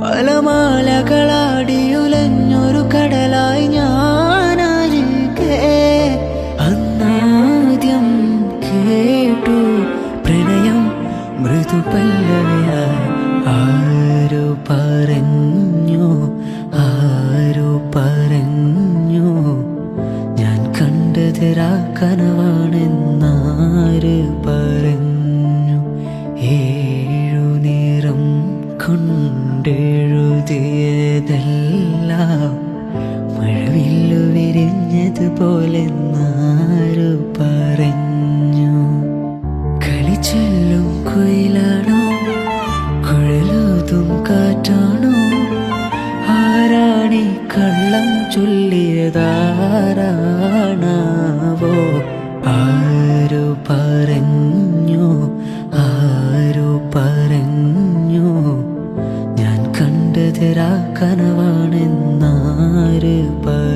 അലമാലകളാടിയുലഞ്ഞൊരു കടലായി ഞാനരികെ അന്നാദ്യം കേട്ടു പ്രണയം മൃദുപല്ലവിയായി. ആരോ പറഞ്ഞു, ആരോ പറഞ്ഞു ഞാൻ കണ്ടതിരാ കനവാണെന്നാര് പറഞ്ഞു. ഏഴു നേരം കൊണ്ടെഴുതിയതെല്ലാം മഴവില്ലു വിരിഞ്ഞതുപോലെന്നാര് പറഞ്ഞു. കളിച്ചെല്ലും കുയിലാണോ കുഴലൂതും കാറ്റാണോ ആരാണി കള്ളം ചൊല്ലിയതാരാണാവോ. ആരോ പറഞ്ഞു, ആരോ പറഞ്ഞു ഞാൻ കണ്ടതിരാ കനവാണെന്നാര് പറഞ്ഞു.